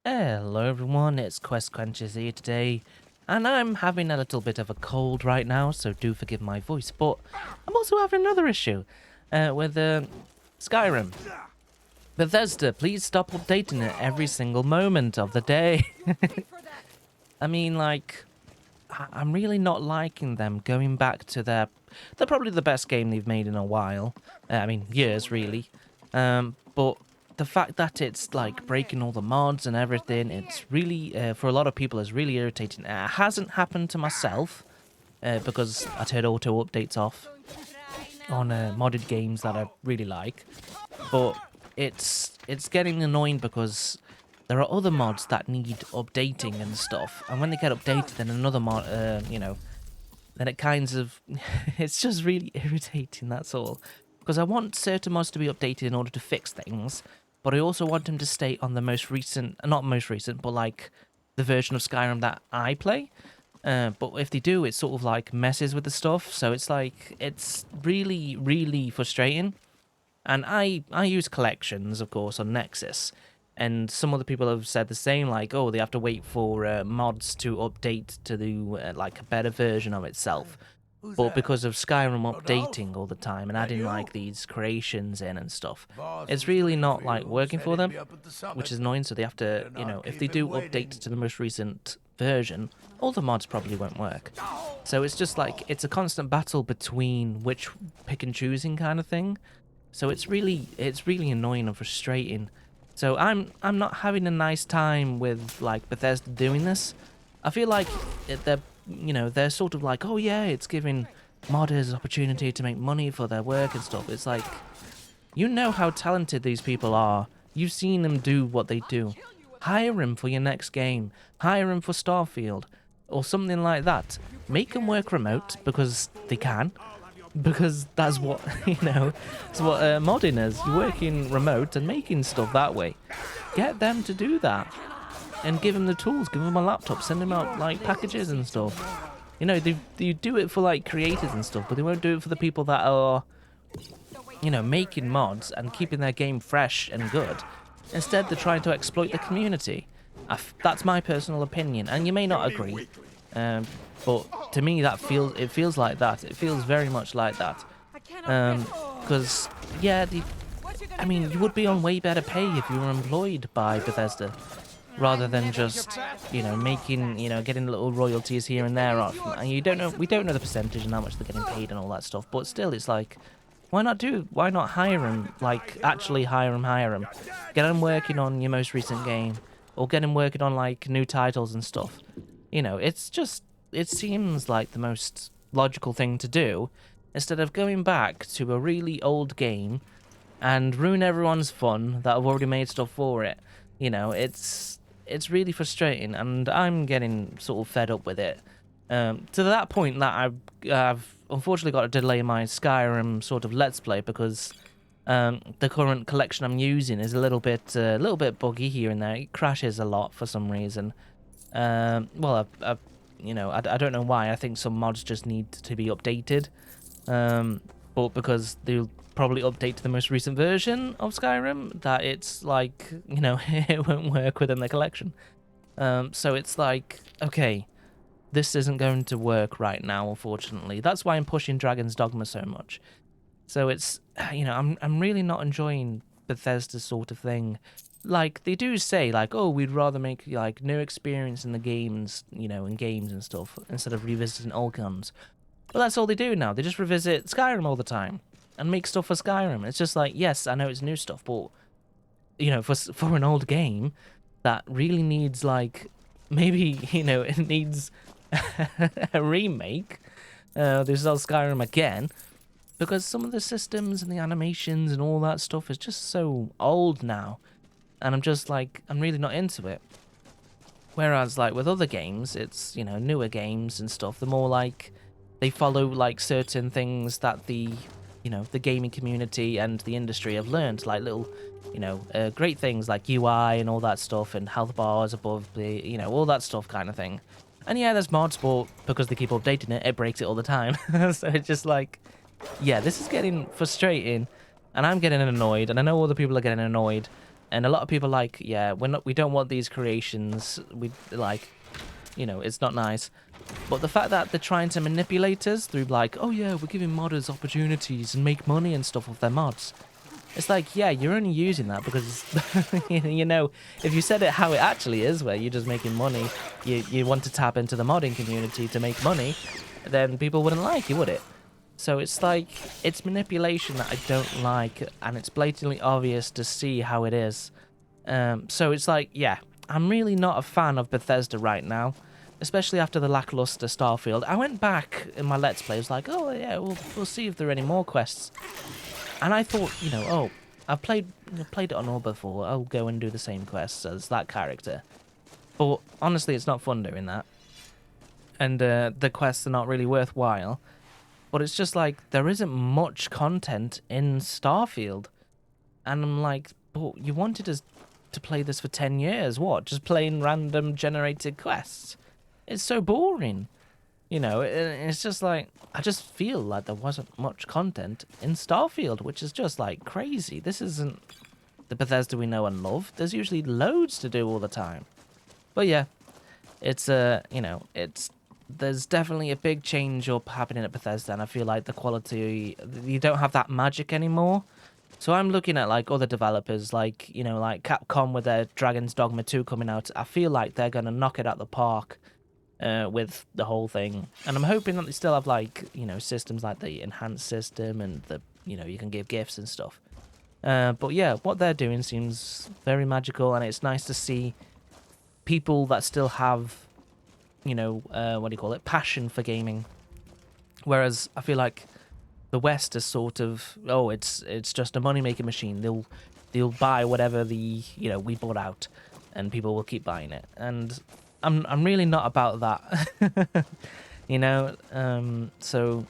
Hello everyone, it's Quest Quenches here today, and I'm having a little bit of a cold right now, so do forgive my voice, but I'm also having another issue with Skyrim. Bethesda, please stop updating it every single moment of the day. I mean, like, I'm really not liking them going back to they're probably the best game they've made in a while. I mean, years really. But the fact that it's like breaking all the mods and everything, it's really, for a lot of people, is really irritating. It hasn't happened to myself because I turned auto updates off on modded games that I really like. But it's getting annoying because there are other mods that need updating and stuff, and when they get updated, then another mod, then it kind of, it's just really irritating. That's all. Because I want certain mods to be updated in order to fix things, but I also want them to stay on the most recent, not most recent, but like the version of Skyrim that I play. But if they do, it sort of like messes with the stuff. So it's like, it's really, really frustrating. And I use collections, of course, on Nexus. And some other people have said the same, like, oh, they have to wait for mods to update to do like a better version of itself. But because of Skyrim updating all the time and adding like these creations in and stuff, it's really not like working for them, which is annoying. So they have to, if they do update to the most recent version, all the mods probably won't work. So it's just like, it's a constant battle between which pick and choosing kind of thing. So it's really annoying and frustrating. So I'm not having a nice time with like Bethesda doing this. I feel like they're sort of like, oh yeah, it's giving modders opportunity to make money for their work and stuff. It's like, you know how talented these people are. You've seen them do what they do. Hire them for your next game. Hire them for Starfield or something like that. Make them work remote because they can. Because that's what, it's what modding is. You're working remote and making stuff that way. Get them to do that. And give them the tools, give them a laptop, send them out, like, packages and stuff. They do it for, like, creators and stuff, but they won't do it for the people that are, making mods and keeping their game fresh and good. Instead, they're trying to exploit the community. That's my personal opinion, and you may not agree. But to me, it feels like that. It feels very much like that. Because, yeah, you would be on way better pay if you were employed by Bethesda, rather than just, getting little royalties here and there off. And we don't know the percentage and how much they're getting paid and all that stuff. But still, it's like, why not hire them? Like, actually hire them. Get them working on your most recent game, or get them working on, like, new titles and stuff. It seems like the most logical thing to do, instead of going back to a really old game and ruin everyone's fun that have already made stuff for it. It's really frustrating, and I'm getting sort of fed up with it. To that point that I've unfortunately got to delay my Skyrim sort of Let's Play because the current collection I'm using is a little bit buggy here and there. It crashes a lot for some reason. I don't know why. I think some mods just need to be updated. But because they'll probably update to the most recent version of Skyrim, that it's like, it won't work within the collection. So it's like, okay, this isn't going to work right now, unfortunately. That's why I'm pushing Dragon's Dogma so much. So it's, I'm really not enjoying Bethesda's sort of thing. Like, they do say, like, oh, we'd rather make, like, new experience in the games, in games and stuff, instead of revisiting old guns. But that's all they do now. They just revisit Skyrim all the time and make stuff for Skyrim. It's just like, yes, I know it's new stuff, but, for an old game that really needs, like, maybe, it needs a remake, they sell Skyrim again, because some of the systems and the animations and all that stuff is just so old now. And I'm just like, I'm really not into it. Whereas, like, with other games, it's, newer games and stuff, they're more like, they follow, like, certain things that the gaming community and the industry have learned, like little, great things like UI and all that stuff, and health bars above the, all that stuff kind of thing. And yeah, there's mods, but because they keep updating it, it breaks it all the time. So it's just like, yeah, this is getting frustrating, and I'm getting annoyed, and I know other people are getting annoyed. And a lot of people are like, yeah, we don't want these creations. We like, it's not nice. But the fact that they're trying to manipulate us through like, oh yeah, we're giving modders opportunities and make money and stuff with their mods. It's like, yeah, you're only using that because, if you said it how it actually is, where you're just making money, you want to tap into the modding community to make money, then people wouldn't like you, would it? So it's like, it's manipulation that I don't like, and it's blatantly obvious to see how it is. So it's like, yeah, I'm really not a fan of Bethesda right now, especially after the lackluster Starfield. I went back in my Let's Play, I was like, oh yeah, we'll see if there are any more quests. And I thought, oh, I've played it on all before, I'll go and do the same quests as that character. But honestly, it's not fun doing that. And the quests are not really worthwhile. But it's just like, there isn't much content in Starfield. And I'm like, but you wanted us to play this for 10 years, what? Just playing random generated quests? It's so boring. It's just like, I just feel like there wasn't much content in Starfield, which is just like crazy. This isn't the Bethesda we know and love. There's usually loads to do all the time. But yeah, it's, there's definitely a big change up happening at Bethesda, and I feel like the quality, you don't have that magic anymore. So I'm looking at like other developers, like, like Capcom with their Dragon's Dogma 2 coming out. I feel like they're going to knock it out the park with the whole thing. And I'm hoping that they still have like, systems like the enhanced system and the, you can give gifts and stuff. But yeah, what they're doing seems very magical, and it's nice to see people that still have, passion for gaming. Whereas I feel like the West is sort of, oh, it's just a money-making machine. They'll buy whatever we bought out, and people will keep buying it. And I'm really not about that, So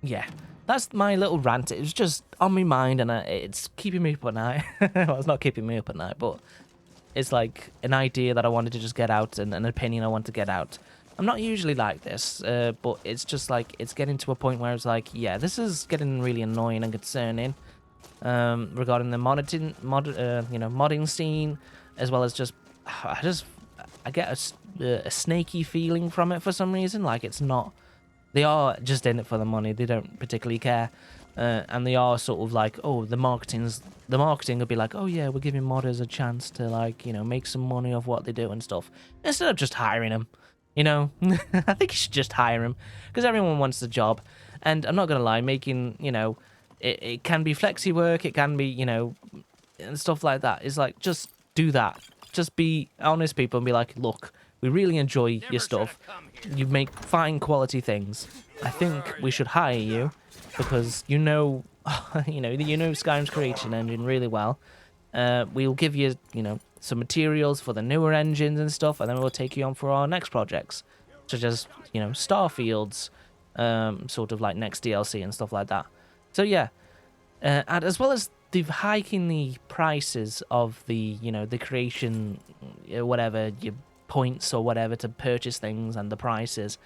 yeah, that's my little rant. It was just on my mind, and it's keeping me up at night. Well, it's not keeping me up at night, but it's like an idea that I wanted to just get out, and an opinion I want to get out. I'm not usually like this, but it's just like, it's getting to a point where it's like, yeah, this is getting really annoying and concerning, regarding the modding scene, as well as just, I get a snaky feeling from it for some reason. Like, it's not, they are just in it for the money. They don't particularly care. And they are sort of like, oh, the marketing will be like, oh yeah, we're giving modders a chance to like, make some money off what they do and stuff, instead of just hiring them. I think you should just hire them, because everyone wants the job. And I'm not gonna lie, making, it can be flexi work, it can be, and stuff like that. It's like, just do that. Just be honest, people, and be like, look, we really enjoy your stuff. You make fine quality things. I think we should hire you, because Skyrim's creation engine really well. We'll give you, some materials for the newer engines and stuff, and then we'll take you on for our next projects, such as, Starfield's, sort of like next DLC and stuff like that. So yeah, and as well as the hiking the prices of the, the creation, whatever, your points or whatever to purchase things, and the prices,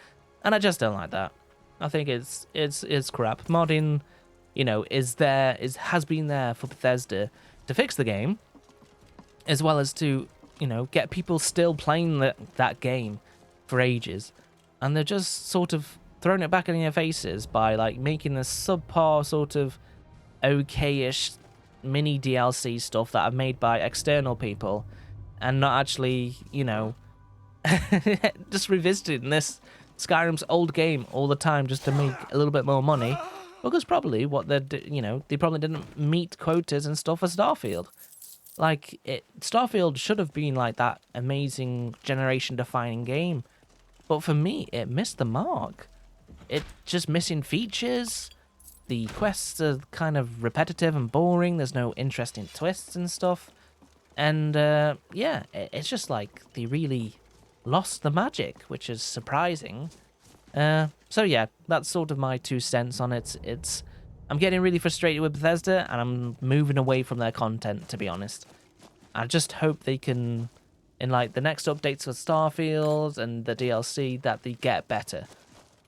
and I just don't like that. I think it's crap. Modding, has been there for Bethesda to fix the game, as well as to, get people still playing that game for ages. And they're just sort of throwing it back in your faces by like making this subpar sort of okay-ish mini DLC stuff that are made by external people, and not actually, just revisiting this Skyrim's old game all the time just to make a little bit more money, because probably they probably didn't meet quotas and stuff for Starfield. Like, Starfield should have been like that amazing generation-defining game, but for me, it missed the mark. It just missing features. The quests are kind of repetitive and boring. There's no interesting twists and stuff. And yeah, it's just like they really lost the magic, which is surprising. So yeah, that's sort of my 2 cents on it. I'm getting really frustrated with Bethesda, and I'm moving away from their content, to be honest. I just hope they can, in like the next updates for Starfield and the DLC, that they get better.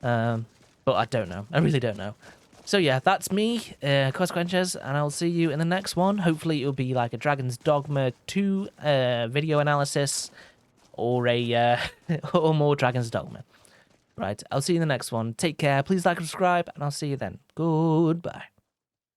But I don't know. I really don't know. So yeah, that's me, Quest Quenchers, and I'll see you in the next one. Hopefully it'll be like a Dragon's Dogma 2 video analysis, or a or more Dragon's Dogma. Right, I'll see you in the next one. Take care, please like and subscribe, and I'll see you then. Goodbye.